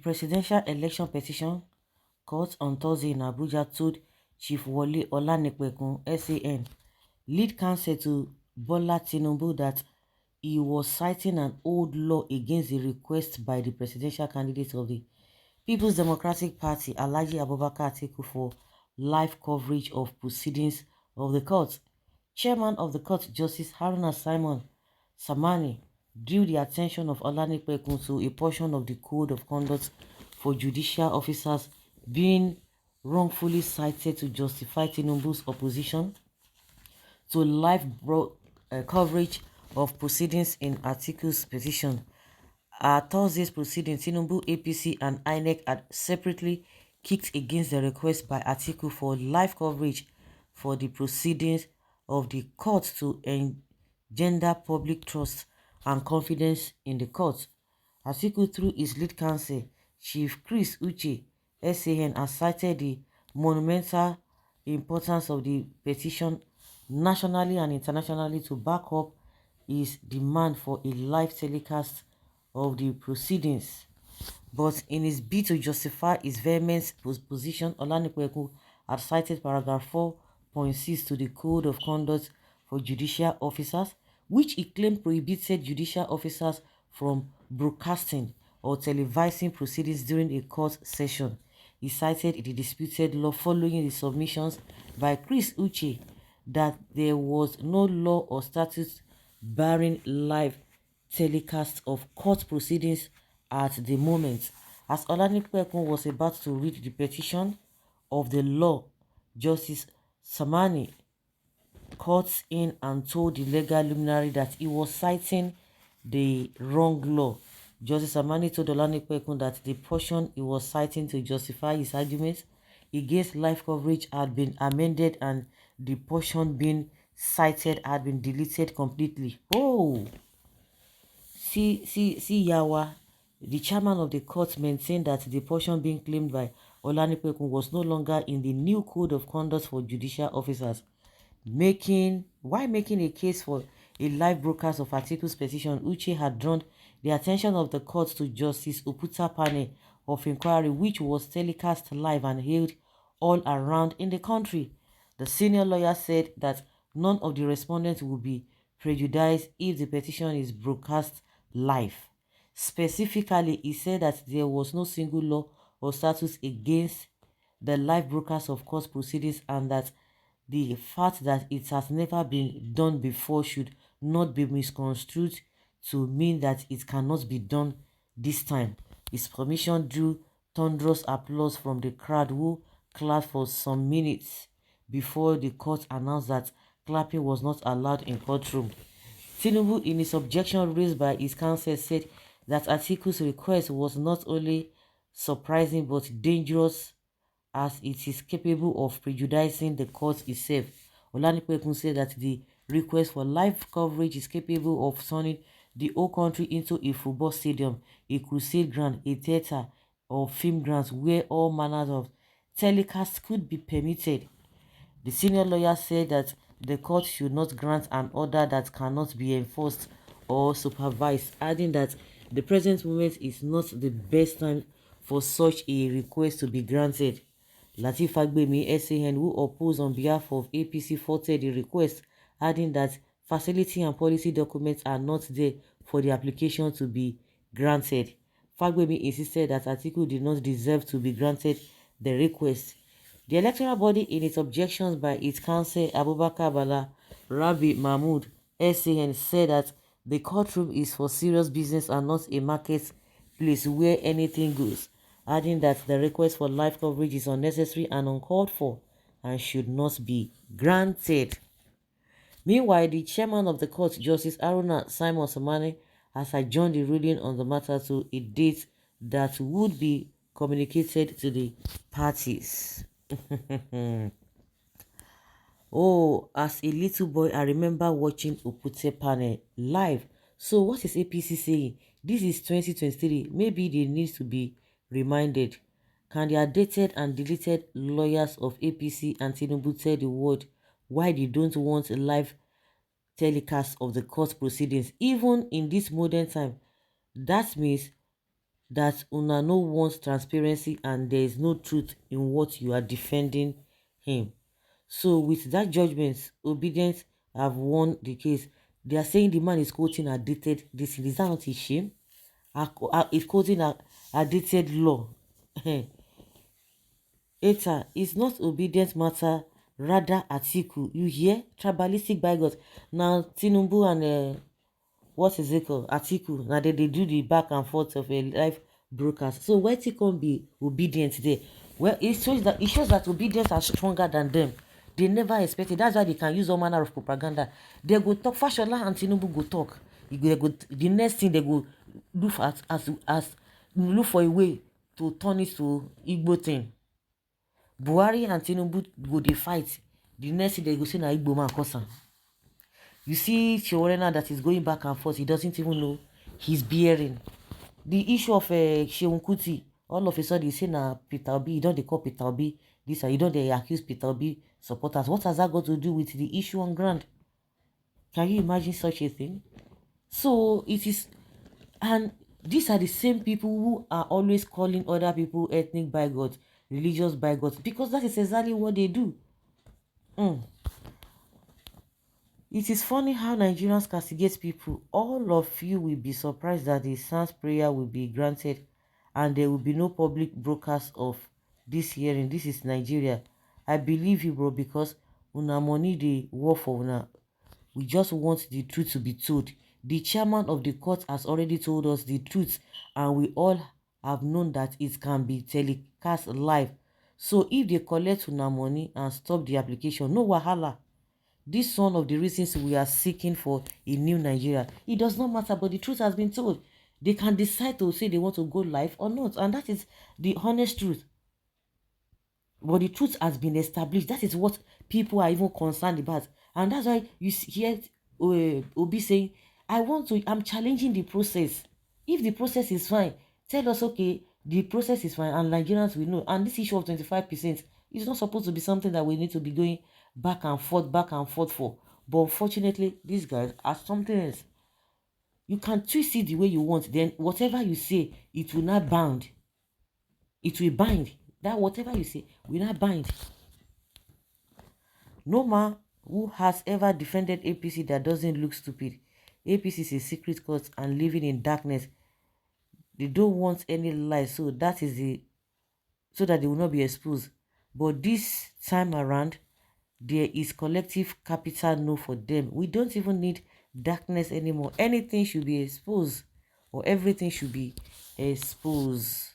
presidential election petition court on Thursday in Abuja told Chief Wole Olanipekun, SAN, lead counsel to Bola Tinubu, that he was citing an old law against the request by the presidential candidate of the People's Democratic Party, Alhaji Abubakar Atiku, for live coverage of proceedings of the court. Chairman of the court, Justice Haruna Simon Samani, drew the attention of Olanipekun to a portion of the Code of Conduct for Judicial Officers being wrongfully cited to justify Tinubu's opposition to live coverage of proceedings in Atiku's petition. At Thursday's proceedings, Tinubu, APC, and INEC had separately kicked against the request by Atiku for live coverage for the proceedings of the court to engender public trust and confidence in the court. Atiku, through his lead counsel, Chief Chris Uche, SAN, has cited the monumental importance of the petition nationally and internationally to back up his demand for a live telecast of the proceedings. But in his bid to justify his vehement position, Olanipekun had cited paragraph 4.6 to the Code of Conduct for Judicial Officers, which he claimed prohibited judicial officers from broadcasting or televising proceedings during a court session. He cited the disputed law following the submissions by Chris Uche that there was no law or statute barring live telecast of court proceedings at the moment. As Olanipekun was about to read the petition of the law, Justice Samani cut in and told the legal luminary that he was citing the wrong law. Justice Samani told Olanipekun that the portion he was citing to justify his arguments against live coverage had been amended and the portion being cited had been deleted completely. Oh! See, Yawa, the chairman of the court, maintained that the portion being claimed by Olanipekun was no longer in the new Code of Conduct for Judicial Officers. While making a case for a live broadcast of Atiku's petition, Uche had drawn the attention of the court to Justice Oputa panel of inquiry, which was telecast live and held all around in the country. The senior lawyer said that none of the respondents will be prejudiced if the petition is broadcast live. Specifically, he said that there was no single law or statute against the live broadcast of court proceedings and that the fact that it has never been done before should not be misconstrued to mean that it cannot be done this time. His permission drew thunderous applause from the crowd, who clapped for some minutes before the court announced that clapping was not allowed in courtroom. Tinubu, in his objection raised by his counsel, said that Atiku's request was not only surprising but dangerous, as it is capable of prejudicing the court itself. Olanipekun said that the request for live coverage is capable of turning the whole country into a football stadium, a crusade ground, a theatre, or film grounds where all manners of telecasts could be permitted. The senior lawyer said that the court should not grant an order that cannot be enforced or supervised, adding that the present moment is not the best time for such a request to be granted. Lateef Fagbemi, SAN, who opposed on behalf of APC, faulted the request, adding that facility and policy documents are not there for the application to be granted. Fagbemi insisted that Atiku did not deserve to be granted the request. The electoral body, in its objections by its counsel Abubakar Bala Rabi Mahmood, SAN, said that the courtroom is for serious business and not a market place where anything goes, adding that the request for live coverage is unnecessary and uncalled for and should not be granted. Meanwhile, the chairman of the court, Justice Haruna Simon Samani, has adjourned the ruling on the matter to a date that would be communicated to the parties. Oh, as a little boy, I remember watching Opute panel live. So what is APC saying? This is 2023. Maybe they need to be reminded. Can the outdated and deleted lawyers of APC and Tinubu tell the world why they don't want a live telecast of the court proceedings, even in this modern time? That means that una no wants transparency and there is no truth in what you are defending him. So with that judgment, Obedience have won the case. They are saying the man is quoting a dated this. Is that not a shame? Is quoting a dated law. Eta, it's not obedience matter, rather Atiku. You hear? Tribalistic bygones. Now Tinubu and what is it called? Atiku. Now they do the back and forth of a live broadcast. So why it can't be obedient there? Well, it shows that obedience are stronger than them. They never expected. That's why they can use all manner of propaganda. They go talk. Fashola and Tinubu go talk. The next thing they go look at as look for a way to turn it to Igbo thing. Buhari and Tinubu go dey fight. The next thing they go say na Igbo man cause am. You see Chiorena that is going back and forth. He doesn't even know he's bearing. The issue of Seun Kuti, all of a sudden he say na Peter Obi. You don't dey call Peter Obi this, and you don't dey accuse Peter Obi supporters. What has that got to do with the issue on ground? Can you imagine such a thing? So it is, and these are the same people who are always calling other people ethnic bigots, religious bigots, because that is exactly what they do. It is funny how Nigerians castigate people. All of you will be surprised that the sans prayer will be granted and there will be no public broadcast of this hearing. This is Nigeria. I believe you, bro, because una money dey work for una. We just want the truth to be told. The chairman of the court has already told us the truth, and we all have known that it can be telecast live. So if they collect una money and stop the application, no wahala. This is one of the reasons we are seeking for a new Nigeria. It does not matter, but the truth has been told. They can decide to say they want to go live or not, and that is the honest truth. But the truth has been established. That is what people are even concerned about. And that's why you hear Obi saying, I'm challenging the process. If the process is fine, tell us, okay, the process is fine, and Nigerians will know. And this issue of 25% is not supposed to be something that we need to be going back and forth for. But unfortunately, these guys are something else. You can twist it the way you want, then whatever you say, it will not bound. It will bind. That whatever you say will not bind. No man who has ever defended APC that doesn't look stupid. APC is a secret cult and living in darkness. They don't want any lies, so that they will not be exposed. But this time around, there is collective capital no for them. We don't even need darkness anymore. Anything should be exposed, or everything should be exposed.